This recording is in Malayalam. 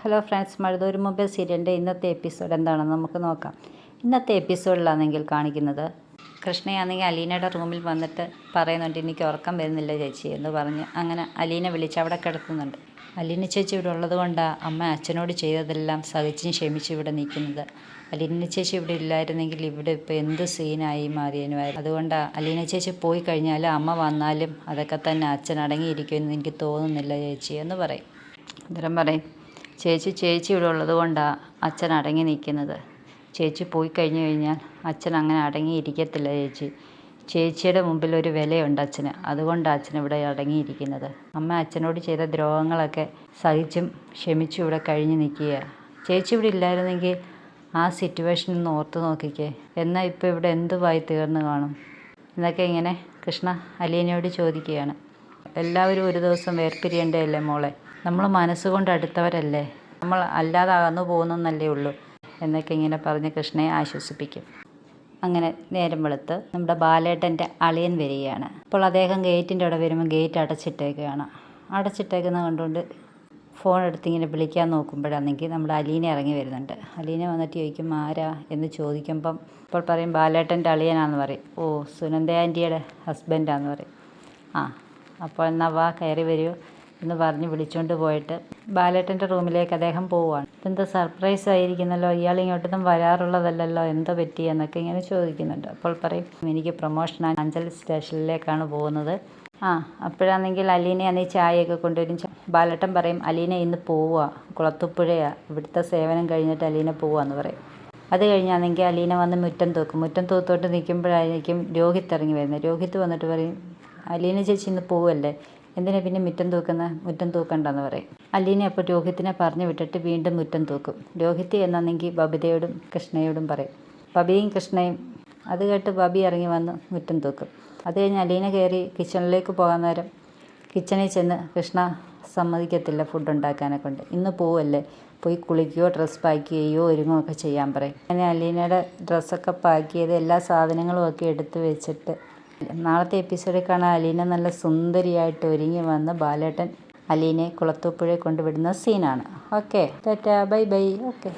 ഹലോ ഫ്രണ്ട്സ്, മഴതോരും മുമ്പേ സീരിയലിൻ്റെ ഇന്നത്തെ എപ്പിസോഡ് എന്താണെന്ന് നമുക്ക് നോക്കാം. ഇന്നത്തെ എപ്പിസോഡിലാണെങ്കിൽ കാണിക്കുന്നത് കൃഷ്ണയാണെങ്കിൽ അലീനയുടെ റൂമിൽ വന്നിട്ട് പറയുന്നുണ്ട്, എനിക്ക് ഉറക്കം വരുന്നില്ല ചേച്ചി എന്ന് പറഞ്ഞ് അങ്ങനെ അലീന വിളിച്ച് അവിടെ കിടത്തുന്നുണ്ട്. അലീന ചേച്ചി ഇവിടെ ഉള്ളത് കൊണ്ടാണ് അമ്മ അച്ഛനോട് ചെയ്തതെല്ലാം സഹിച്ചും ക്ഷമിച്ച് ഇവിടെ നിൽക്കുന്നത്. അലീന ചേച്ചി ഇവിടെ ഇല്ലായിരുന്നെങ്കിൽ ഇവിടെ ഇപ്പോൾ എന്ത് സീനായി മാറിയനുമായിരുന്നു. അതുകൊണ്ടാണ് അലീന ചേച്ചി പോയി കഴിഞ്ഞാൽ അമ്മ വന്നാലും അതൊക്കെ തന്നെ അച്ഛൻ അടങ്ങിയിരിക്കുമെന്ന് എനിക്ക് തോന്നുന്നില്ല ചേച്ചി എന്ന് പറയും. അന്നേരം പറയും, ചേച്ചി ഇവിടെ ഉള്ളത് കൊണ്ടാണ് അച്ഛൻ അടങ്ങി നിൽക്കുന്നത്. ചേച്ചി പോയി കഴിഞ്ഞു കഴിഞ്ഞാൽ അച്ഛൻ അങ്ങനെ അടങ്ങിയിരിക്കത്തില്ല ചേച്ചിയുടെ മുമ്പിൽ ഒരു വിലയുണ്ട് അച്ഛന്. അതുകൊണ്ടാണ് അച്ഛൻ ഇവിടെ അടങ്ങിയിരിക്കുന്നത്. അമ്മ അച്ഛനോട് ചെയ്ത ദ്രോഹങ്ങളൊക്കെ സഹിച്ചും ക്ഷമിച്ചും ഇവിടെ കഴിഞ്ഞ് നിൽക്കുക. ചേച്ചി ഇവിടെ ഇല്ലായിരുന്നെങ്കിൽ ആ സിറ്റുവേഷൻ ഒന്ന് ഓർത്ത് നോക്കിക്കേ, എന്നാൽ ഇപ്പോൾ ഇവിടെ എന്തുവായി തീർന്നു കാണും എന്നൊക്കെ ഇങ്ങനെ കൃഷ്ണ അലീനയോട് ചോദിക്കുകയാണ്. എല്ലാവരും ഒരു ദിവസം വേർപിരിയേണ്ടതല്ലേ മോളെ, നമ്മൾ മനസ്സുകൊണ്ട് അടുത്തവരല്ലേ, നമ്മൾ അല്ലാതെ അകന്നു പോകുന്നല്ലേ ഉള്ളൂ എന്നൊക്കെ ഇങ്ങനെ പറഞ്ഞ് കൃഷ്ണയെ ആശ്വസിപ്പിക്കും. അങ്ങനെ നേരം വെളുത്ത് നമ്മുടെ ബാലേട്ടൻ്റെ അളിയൻ വരികയാണ്. അപ്പോൾ അദ്ദേഹം ഗേറ്റിൻ്റെ അവിടെ വരുമ്പോൾ ഗേറ്റ് അടച്ചിട്ടേക്കുന്നത് കണ്ടുകൊണ്ട് ഫോൺ എടുത്തിങ്ങനെ വിളിക്കാൻ നോക്കുമ്പോഴാണെങ്കിൽ നമ്മുടെ അലീന ഇറങ്ങി വരുന്നുണ്ട്. അലീന വന്നിട്ട് ചോദിക്കും, ആരാ എന്ന് ചോദിക്കുമ്പം ഇപ്പോൾ പറയും ബാലേട്ടൻ്റെ അളിയനാന്ന് പറയും. ഓ, സുനന്ദ ആൻറ്റിയുടെ ഹസ്ബൻഡാന്ന് പറയും. അപ്പോൾ എന്നാൽ വാ കയറി വരൂ എന്ന് പറഞ്ഞ് വിളിച്ചുകൊണ്ട് പോയിട്ട് ബാലേട്ടൻ്റെ റൂമിലേക്ക് അദ്ദേഹം പോവുകയാണ്. ഇതെന്താ സർപ്രൈസ് ആയിരിക്കുന്നല്ലോ, ഇയാൾ ഇങ്ങോട്ടൊന്നും വരാറുള്ളതല്ലല്ലോ, എന്താ പറ്റി എന്നൊക്കെ ഇങ്ങനെ ചോദിക്കുന്നുണ്ട്. അപ്പോൾ പറയും, എനിക്ക് പ്രൊമോഷൻ അഞ്ചൽ സ്റ്റേഷനിലേക്കാണ് പോകുന്നത്. അപ്പോഴാണെങ്കിൽ അലീനയാണെങ്കിൽ ചായയൊക്കെ കൊണ്ടുവരും. ബാലേട്ടൻ പറയും, അലീന ഇന്ന് പോവുക, കുളത്തുപ്പുഴയാണ്, ഇവിടുത്തെ സേവനം കഴിഞ്ഞിട്ട് അലീന പോവാന്ന് പറയും. അത് കഴിഞ്ഞാണെങ്കിൽ അലീന വന്ന് മുറ്റം തൂത്തോട്ട് നിൽക്കുമ്പോഴായിരിക്കും രോഹിത് ഇറങ്ങി വരുന്നത്. രോഹിത് വന്നിട്ട് പറയും, അലീന ചേച്ചി ഇന്ന് പോവല്ലേ, എന്തിനാ പിന്നെ മുറ്റം തൂക്കണ്ടെന്ന് പറയും. അലീന അപ്പോൾ രോഹിത്തിനെ പറഞ്ഞു വിട്ടിട്ട് വീണ്ടും മുറ്റം തൂക്കും. രോഹിത് എന്നാണെങ്കിൽ ബബിതയോടും കൃഷ്ണയോടും പറയും. ബബിയും കൃഷ്ണയും അത് കേട്ട് ബബി ഇറങ്ങി വന്ന് മുറ്റം തൂക്കും. അത് കഴിഞ്ഞ് അലീന കയറി കിച്ചണിലേക്ക് പോകാൻ നേരം കിച്ചണിൽ ചെന്ന് കൃഷ്ണ സമ്മതിക്കത്തില്ല ഫുഡ് ഉണ്ടാക്കാനെ കൊണ്ട്. ഇന്ന് പോവല്ലേ, പോയി കുളിക്കുകയോ ഡ്രസ്സ് പാക്ക് ചെയ്യുകയോ ഒരുങ്ങുകയോ ഒക്കെ ചെയ്യാൻ പറയും. അങ്ങനെ അലീനയുടെ ഡ്രസ്സൊക്കെ പാക്ക് ചെയ്ത് എല്ലാ സാധനങ്ങളും ഒക്കെ എടുത്ത് വെച്ചിട്ട് നാളത്തെ എപ്പിസോഡിൽ കാണാൻ അലീന നല്ല സുന്ദരിയായിട്ട് ഒരുങ്ങി വന്ന് ബാലേട്ടൻ അലീനയെ കുളത്തൂപ്പുഴയെ കൊണ്ടുവിടുന്ന സീനാണ്. Okay, Tata, bye bye. Okay.